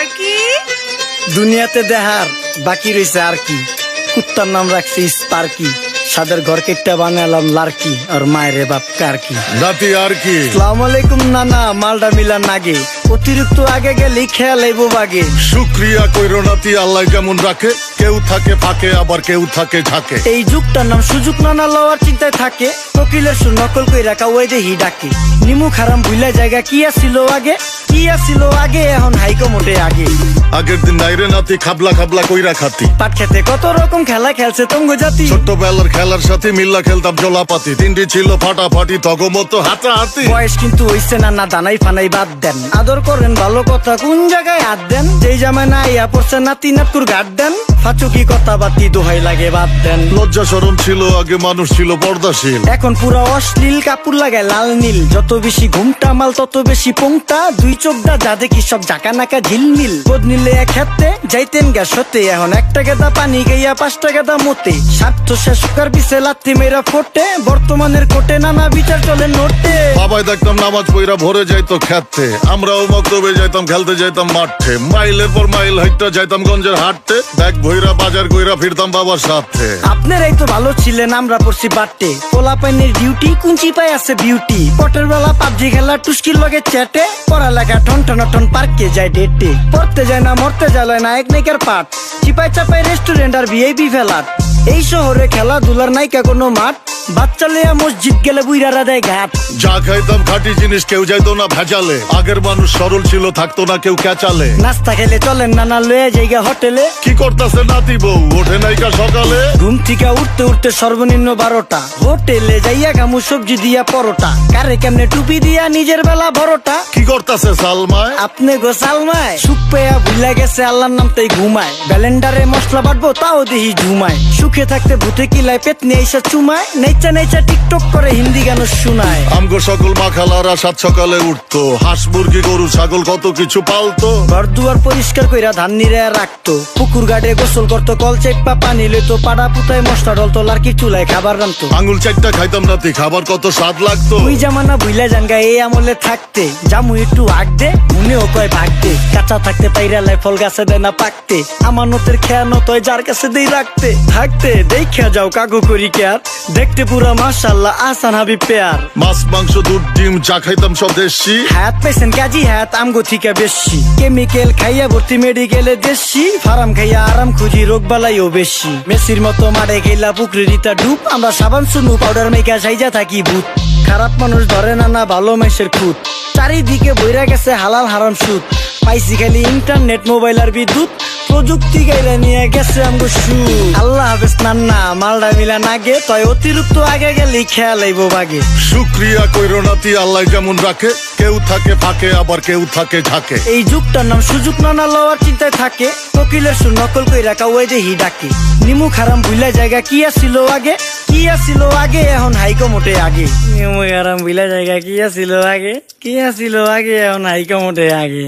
Sparky. দুনিয়াতে দেহার বাকি রয়েছে আর কি। কুত্তার নাম রাখছি স্পার্কি, সাদের ঘর কেটটা বানালাম লার্কি, আর মায়ের বাপ কারকি। নাতি আর কি? আসসালামু আলাইকুম নানা, মালডা মিলা নাগে, অতিরিক্ত আগে গেলে খেয়াল আইবো বাগে। শুক্রিয়া কইরো নাতি, আল্লাহ যেমন রাখে, কেউ থাকে ফাঁকে আবার কেউ থাকে ঝাঁকে। এই যুগটার নাম সুযোগ, নানা লওয়ার চিন্তায় থাকে, কোকিলের সুর নকল কই রাখা ওই দেহি ডাকে। নিমু খারাম ভুলা জায়গা কি আসিল আগে, কি আসিল আগে, এখন হাইকো মোটে আগে। আগের দিন নাইরে নাতি খাবলা খাবলা কইরা খাতি, পাট খেতে কত রকম খেলা খেলছে তঙ্গ জাতি। ছোট্টবেলার খেলার সাথে মিল্লা খেলতাম জলাপাতি, তিনটি ছিল ফাটাফাটি তগমতো হাতাহাতি। বয়স কিন্তু হইছে না দানাই ফানাই বাদ দেন, আদর করেন ভালো কথা কোন জায়গায় হাত দেন। যেই জামায় না ইয়া পড়ছে নাতি নাতুর গাট দেন, ফাচুকি কথা বাতি দোহাই লাগে বাদ দেন। লজ্জা শরম ছিল আগে, মানুষ ছিল পর্দাশীল, এখন পুরা অশ্লীল, কাপড় লাগায় লাল নীল। যত বেশি ঘুমটা মাল তত বেশি পোংটা, দুই চোখটা যা দেখি সব জাকা নাকা ঝিলমিল। বোধ নিলে এক হাতে যাইতেন গ্যাস হতে, এখন একটা গেদা পানি গাইয়া 5টা গেদা মতে। স্বার্থ শেষ কার পিছে লাত্তি মেয়েরা ফোটে, বর্তমানের কোটে নানা বিচার চলে নোটে। বাবাই দেখতাম নামাজ পইরা ভরে যাইতো খেতে, আমরাও মক্তবে যাইতাম, খেলতে যাইতাম মাঠে। মাইলের পর মাইল হাইটটা যাইতাম গঞ্জের হাটতে, ব্যাগ ভইরা বাজার কইরা ফিরতাম বাবার সাথে। আপনারাই তো ভালো ছিলেন, আমরা পড়ছি বাটে। পোলা পাইনের ডিউটি কুঞ্চি পাই আছে বিউটি, পটের বেলা পাবজি খেলা টুস্কির লগে চ্যাটে। পড়ালেখা টন টন টন পার্কে যায় ডেটে, পড়তে যায় না মরতে যায় না এক নাইকার পাট। চিপাই চাপাই রেস্টুরেন্ট আর ভিআইপি ফেলাট, এই শহরে খেলাধুলার নাইকা কোনো মাঠ। বাচ্চা লেয়া মসজিদ গেলে বুইরারা দেয় ঘাট। যা খাইতাম খাঁটি জিনিস, কেউ যাইতো না ভেজালে। আগের মানুষ সরল ছিল, থাকতো না কেউ ক্যাচালে। নাস্তা খেলে চলেন নানা লয়ে জায়গা হোটেলে। কি করতাছে নাতি বউ, ওঠে নাইকা সকালে। ঘুম থেকে উঠতে উঠতে সর্বনিম্ন 12টা, হোটেলে যাইয়া গামু সবজি দিয়া পরোটা। কারে কেমনে টুপি দিয়া নিজের বেলা বড়টা। কি করতাছে সালমায়? আপনি গো সালমায় সুখ পেয়া ভুলা গেছে আল্লাহর নাম তাই ঘুমায়। ব্যালেন্ডারে মশলা বাটবো তাও দেহি ঝুমায়। সুখে থাকতে ভূতে কিলায় পেট নিয়ে এসে চুমায়। নেচা নেচা টিকটক করে হিন্দি গান শোনায়। আমগো সকল মাখালারা সাত সকালে উঠতো, হাঁস মুরগি গরু ছাগল কত কিছু পালতো। ঘর দুয়ার পরিষ্কার কইরা ধান নিরে রাখতো, পুকুর ঘাটে গোসল করতো, কল চেপা পানি লইতো। পাড়া পুতায় মশলা ডলতো, লার্কি চুলায় খাবার রান্তো। আঙুল চারটা খাইতাম নাতি, খাবার কত স্বাদ লাগতো। ওই জামানা ভুইলা জানগা এই আমলে থাকতে, জামু একটু আগ দে মনেও কয় ভাগ দে। কাঁচা থাকতে পাইরালায় ফল গাছে দেয় না পাকতে, আমানতের খেয়ানত হয় যার কাছে দেই রাখতে। থাকতে দেখা যাও কাগু করি কেয়ার, দেখতে পুরা মাশাআল্লাহ আসান হাবিব পেয়ার। মাছ মাংস দুধ ডিম যা খাইতাম সব দেশি, হাত পেছেন কাজী হাত আমগো থিকা বেশি। কেমিক্যাল খাইয়া ভর্তি মেডিকেলে দেশি, ফার্ম খাইয়া আরাম খুঁজি রোগ বালাইও বেশি। মেসির মতো মারে গেলা পুকুরে রিতা ডুব, আমরা সাবান সুনু পাউডার মেকা সাইজা থাকি ভূত। খারাপ মানুষ ধরে না ভালো মেসের খুঁত, চারিদিকে বইরা গেছে হালাল হারাম সুদ। পাইছি খালি ইন্টারনেট মোবাইল আর বিদ্যুৎ, প্রযুক্তি গাইলা নিয়ে গেছে আমগো সু। আল্লাহ হাফেজ নান্না, মালডা মিলা নাগে, তয় অতিরিক্ত আগে গেলে খেয়াল আইবো বাগে। শুক্রিয়া কইরো নাতি, আল্লাহ যেমন রাখে, কেউ থাকে ফাঁকে আবার কেউ থাকে ঝাঁকে। এই যুগটার নাম সুযোগ, নানা লওয়ার চিন্তায় থাকে, কোকিলের সুর নকল কই রাখা ওই দেহি ডাকে। নিমু খারাম ভুলা জায়গা কি আসিল আগে, কি আসিল আগে, এখন হাইকো মোটে আগে। নিমু খারাম ভুলা জায়গা কি আসিল আগে, কি আসিল আগে, এখন হাইকো মোটে আগে।